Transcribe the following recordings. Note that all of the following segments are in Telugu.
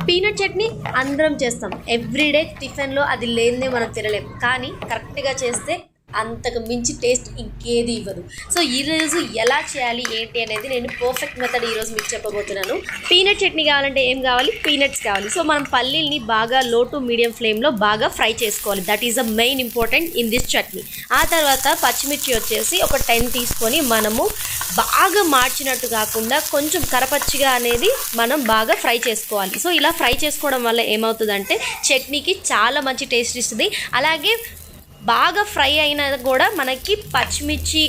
పీనట్ చట్నీ అందరం చేస్తాం. ఎవ్రీడే టిఫిన్లో అది లేనిదే మనం తినలేం. కానీ కరెక్ట్గా చేస్తే అంతకు మించి టేస్ట్ ఇంకేది ఇవ్వదు. సో ఈరోజు ఎలా చేయాలి ఏంటి అనేది నేను పర్ఫెక్ట్ మెథడ్ ఈరోజు మీకు చెప్పబోతున్నాను. పీనట్ చట్నీ కావాలంటే ఏం కావాలి? పీనట్స్ కావాలి. సో మనం పల్లీల్ని బాగా లో టు మీడియం ఫ్లేమ్లో బాగా ఫ్రై చేసుకోవాలి. That is the main important in this chutney. ఆ తర్వాత పచ్చిమిర్చి వచ్చేసి ఒక 10 తీసుకొని మనము బాగా మార్చినట్టు కాకుండా కొంచెం కరపచ్చిగా అనేది మనం బాగా ఫ్రై చేసుకోవాలి. సో ఇలా ఫ్రై చేసుకోవడం వల్ల ఏమవుతుందంటే చట్నీకి చాలా మంచి టేస్ట్ ఇస్తుంది. అలాగే బాగా ఫ్రై అయినా కూడా మనకి పచ్చిమిర్చి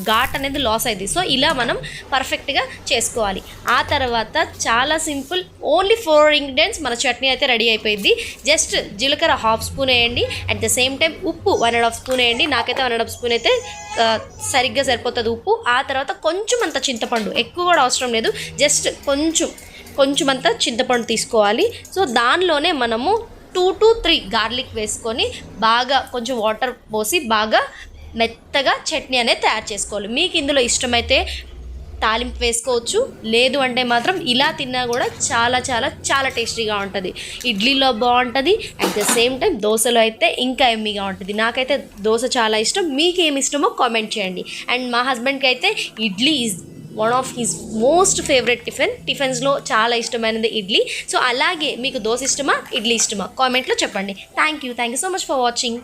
ఘాట్ అనేది లాస్ అయింది. సో ఇలా మనం పర్ఫెక్ట్గా చేసుకోవాలి. ఆ తర్వాత చాలా సింపుల్, ఓన్లీ 4 ఇంగ్రీడియంట్స్ మన చట్నీ అయితే రెడీ అయిపోయింది. జస్ట్ జీలకర్ర 1/2 స్పూన్ వేయండి. అట్ ద సేమ్ టైం ఉప్పు 1.5 స్పూన్ వేయండి. నాకైతే 1.5 స్పూన్ అయితే సరిగ్గా సరిపోతుంది ఉప్పు. ఆ తర్వాత కొంచెం అంత చింతపండు, ఎక్కువ కూడా అవసరం లేదు, జస్ట్ కొంచెం అంత చింతపండు తీసుకోవాలి. సో దానిలోనే మనము 2 to 3 గార్లిక్ వేసుకొని బాగా కొంచెం వాటర్ పోసి బాగా మెత్తగా చట్నీ అనేది తయారు చేసుకోవాలి. మీకు ఇందులో ఇష్టమైతే తాలింపు వేసుకోవచ్చు, లేదు అంటే మాత్రం ఇలా తిన్నా కూడా చాలా చాలా చాలా టేస్టీగా ఉంటుంది. ఇడ్లీలో బాగుంటుంది, అట్ ద సేమ్ టైం దోశలో అయితే ఇంకా ఎమ్మీగా ఉంటుంది. నాకైతే దోశ చాలా ఇష్టం. మీకు ఏమి ఇష్టమో కామెంట్ చేయండి. అండ్ మా హస్బెండ్కి అయితే idli is one of his most favourite టిఫిన్స్లో చాలా ఇష్టమైనది ఇడ్లీ. సో అలాగే మీకు దోశ ఇష్టమా, ఇడ్లీ ఇష్టమా, కామెంట్లో చెప్పండి. Thank you so much for watching.